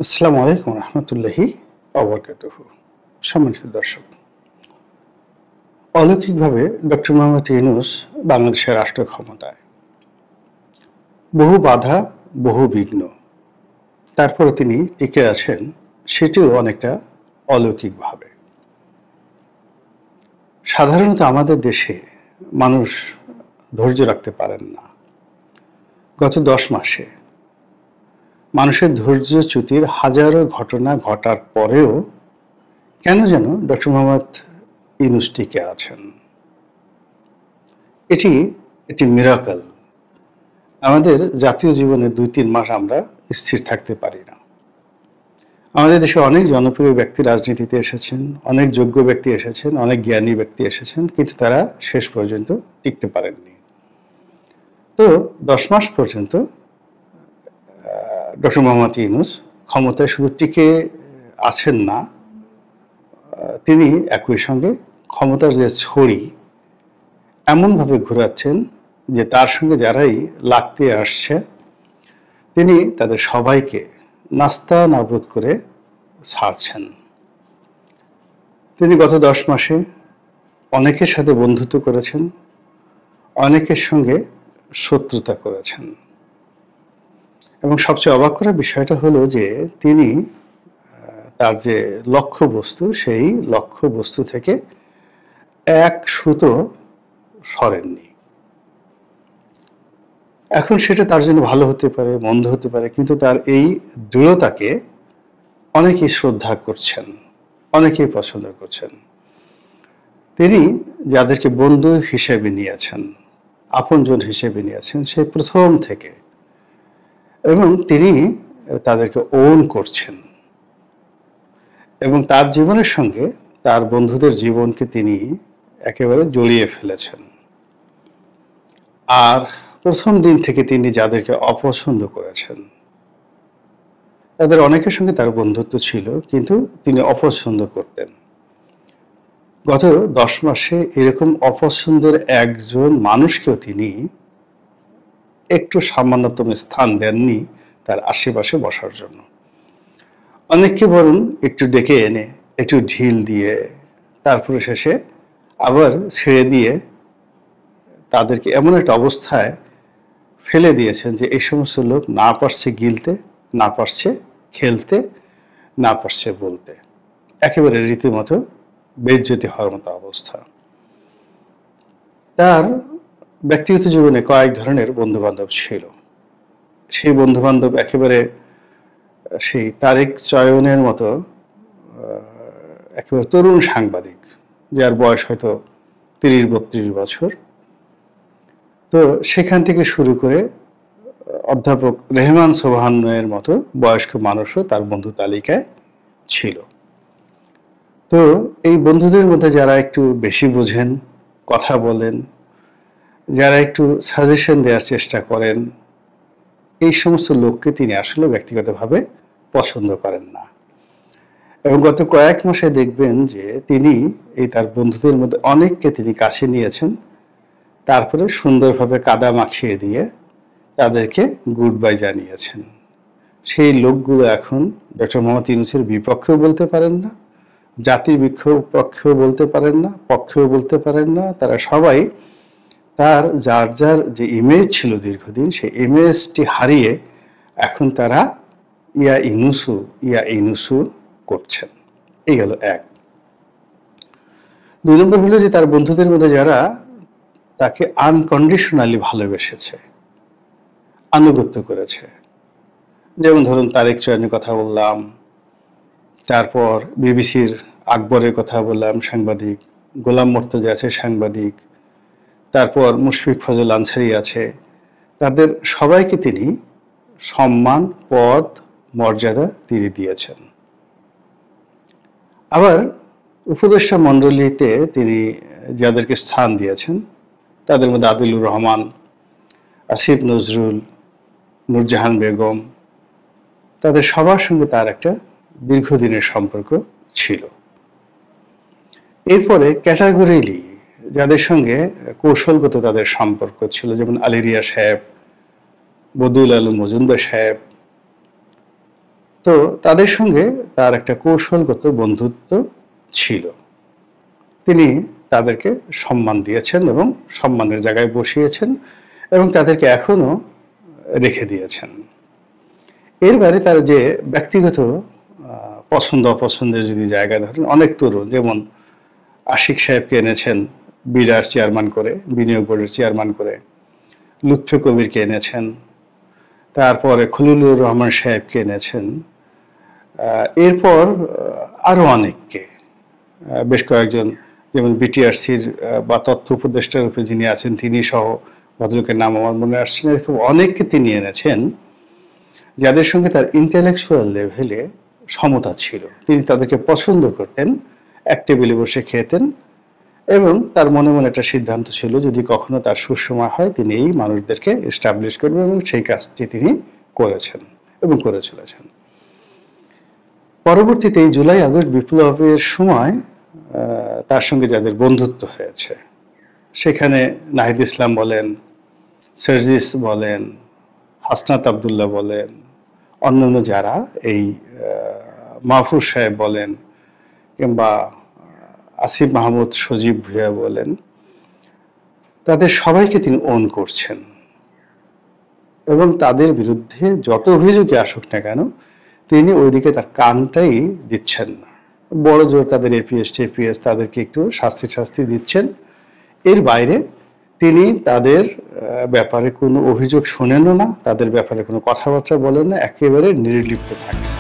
আসসালামু আলাইকুম রহমতুল্লাহি অবরকাতুহু। সম্মানিত দর্শক, অলৌকিকভাবে ডক্টর মোহাম্মদ ইউনূস বাংলাদেশের রাষ্ট্র ক্ষমতায়। বহু বাধা, বহু বিঘ্ন, তারপরে তিনি টিকে আছেন, সেটিও অনেকটা অলৌকিকভাবে। সাধারণত আমাদের দেশে মানুষ ধৈর্য রাখতে পারেন না। গত 10 মাসে মানুষের ধৈর্যচ্যুতির হাজারো ঘটনা ঘটার পরেও কেন যেন ডক্টর মোহাম্মদ ইউনূস টিকে আছেন। এটি একটি মিরাকল। আমাদের জাতীয় জীবনে 2-3 মাস আমরা স্থির থাকতে পারি না। আমাদের দেশে অনেক জনপ্রিয় ব্যক্তি রাজনীতিতে এসেছেন, অনেক যোগ্য ব্যক্তি এসেছেন, অনেক জ্ঞানী ব্যক্তি এসেছেন, কিন্তু তারা শেষ পর্যন্ত টিকতে পারেননি। তো 10 মাস পর্যন্ত ডক্টর মোহাম্মদ ইউনূস ক্ষমতায় শুধু টিকে আছেন না, তিনি একই সঙ্গে ক্ষমতার যে ছড়ি এমনভাবে ঘোরাচ্ছেন যে তার সঙ্গে যারাই লাগতে আসছে তিনি তাদের সবাইকে নাস্তা নাবুদ করে ছাড়ছেন। তিনি গত 10 মাসে অনেকের সাথে বন্ধুত্ব করেছেন, অনেকের সঙ্গে শত্রুতা করেছেন, এবং সবচেয়ে অবাক করার বিষয়টা হলো যে তিনি তার যে লক্ষ্যবস্তু, সেই লক্ষ্যবস্তু থেকে এক সুতো সরেননি। এখন সেটা তার জন্য ভালো হতে পারে, মন্দ হতে পারে, কিন্তু তার এই দৃঢ়তাকে অনেকেই শ্রদ্ধা করছেন, অনেকেই পছন্দ করছেন। তিনি যাদেরকে বন্ধু হিসেবে নিয়েছেন, আপনজন হিসেবে নিয়েছেন সেই প্রথম থেকে, এবং তিনি তাদেরকে ওন করছেন, এবং তার জীবনের সঙ্গে তার বন্ধুদের জীবনকে তিনি একেবারে জড়িয়ে ফেলেছেন। আর প্রথম দিন থেকে তিনি যাদেরকে অপছন্দ করেছেন তাদের অনেকের সঙ্গে তার বন্ধুত্ব ছিল, কিন্তু তিনি অপছন্দ করতেন। গত 10 মাসে এরকম অপছন্দের একজন মানুষকেও তিনি একটু সামান্যতম স্থান দেননি তার আশেপাশে বসার জন্য। অনেককে বরং একটু ডেকে এনে একটু ঢিল দিয়ে তারপরে শেষে আবার ছেড়ে দিয়ে তাদেরকে এমন একটা অবস্থায় ফেলে দিয়েছেন যে এই সমস্ত লোক না পারছে গিলতে, না পারছে খেলতে, না পারছে বলতে, একেবারে রীতিমতো বেইজ্জতি হওয়ার মতো অবস্থা। তার ব্যক্তিগত জীবনে কয়েক ধরনের বন্ধুবান্ধব ছিল। সেই বন্ধুবান্ধব একেবারে সেই তারেক চয়নের মতো একেবারে তরুণ সাংবাদিক, যার বয়স হয়তো 30-32 বছর। তো সেখান থেকে শুরু করে অধ্যাপক রেহমান সোবহানের মতো বয়স্ক মানুষও তার বন্ধু তালিকায় ছিল। তো এই বন্ধুদের মধ্যে যারা একটু বেশি বোঝেন, কথা বলেন, যারা একটু সাজেশন দেওয়ার চেষ্টা করেন, এই সমস্ত লোককে তিনি আসলে ব্যক্তিগতভাবে পছন্দ করেন না। এবং গত কয়েক মাসে দেখবেন যে তিনি এই তার বন্ধুদের মধ্যে অনেককে তিনি কাছে নিয়েছেন, তারপরে সুন্দরভাবে কাদা মাখিয়ে দিয়ে তাদেরকে গুড বাই জানিয়েছেন। সেই লোকগুলো এখন ডক্টর মোহাম্মদ ইউনূসের বিপক্ষেও বলতে পারেন না, জাতির পক্ষেও বলতে পারেন না, পক্ষেও বলতে পারেন না। তারা সবাই তার যার যার যে ইমেজ ছিল দীর্ঘদিন, সেই ইমেজটি হারিয়ে এখন তারা ইয়া ইনুসু করছেন। এই গেল এক। 2 নম্বর হলো যে তার বন্ধুদের মধ্যে যারা তাকে আনকন্ডিশনালি ভালোবেসেছে, আনুগত্য করেছে, যেমন ধরুন তারেক চয়নের কথা বললাম, তারপর বিবিসির আকবরের কথা বললাম, সাংবাদিক গোলাম মর্তজা আছে, সাংবাদিক, তারপর মুশফিক ফজল আনসারী আছে, তাদের সবাইকে তিনি সম্মান, পদ, মর্যাদা তিনি দিয়েছেন। আবার উপদেষ্টা মণ্ডলীতে তিনি যাদেরকে স্থান দিয়েছেন তাদের মধ্যে আদিলুর রহমান, আসিফ নজরুল, নূরজাহান বেগম, তাদের সবার সঙ্গে তার একটা দীর্ঘদিনের সম্পর্ক ছিল। এরপরে ক্যাটাগরিলি যাদের সঙ্গে কৌশলগত তাদের সম্পর্ক ছিল, যেমন আলী রিয়া সাহেব, বদিউল আলম মজুমদার সাহেব, তো তাদের সঙ্গে তার একটা কৌশলগত বন্ধুত্ব ছিল। তিনি তাদেরকে সম্মান দিয়েছেন এবং সম্মানের জায়গায় বসিয়েছেন এবং তাদেরকে এখনো রেখে দিয়েছেন। এর বাইরে তার যে ব্যক্তিগত পছন্দ অপছন্দের যদি জায়গা ধরেন, অনেক তরুণ যেমন আশিক সাহেবকে এনেছেন বিডার চেয়ারম্যান করে, বিনিয়োগ বোর্ডের চেয়ারম্যান করে, লুৎফে কবিরকে এনেছেন, তারপরে খলিলুর রহমান সাহেবকে এনেছেন, এরপর আরও অনেককে, বেশ কয়েকজন যেমন বিটিআরসির বা তথ্য উপদেষ্টার রূপে যিনি আছেন তিনি সহ, ভদ্রলোকের নাম আমার মনে আসছে না, এরকম অনেককে তিনি এনেছেন যাদের সঙ্গে তার ইন্টেলেকচুয়াল লেভেলে সমতা ছিল। তিনি তাদেরকে পছন্দ করতেন, এক টেবিলে বসে খেতেন এবং তার মনে মনে একটা সিদ্ধান্ত ছিল যদি কখনো তার সুসময় হয় তিনি এই মানুষদেরকে এস্টাবলিশ করবেন এবং সেই কাজটি তিনি করেছেন এবং করে চলেছেন। পরবর্তীতে এই জুলাই আগস্ট বিপ্লবের সময় তার সঙ্গে যাদের বন্ধুত্ব হয়েছে সেখানে নাহিদ ইসলাম বলেন, সার্জিস বলেন, হাসনাত আবদুল্লাহ বলেন, অন্যান্য যারা এই মাহফুজ সাহেব বলেন কিংবা আসিফ মাহমুদ, সজীব ভুঁইয়া বলেন, তাদের সবাইকে তিনি ওন করছেন এবং তাদের বিরুদ্ধে যত অভিযোগই আসুক না কেন তিনি ওইদিকে তার কানটাই দিচ্ছেন না। বড় জোর তাদের এপিএস টেপিএস তাদেরকে একটু শাস্তি দিচ্ছেন। এর বাইরে তিনি তাদের ব্যাপারে কোনো অভিযোগ শোনেনও না, তাদের ব্যাপারে কোনো কথাবার্তা বলেন না, একেবারে নির্লিপ্ত থাকেন।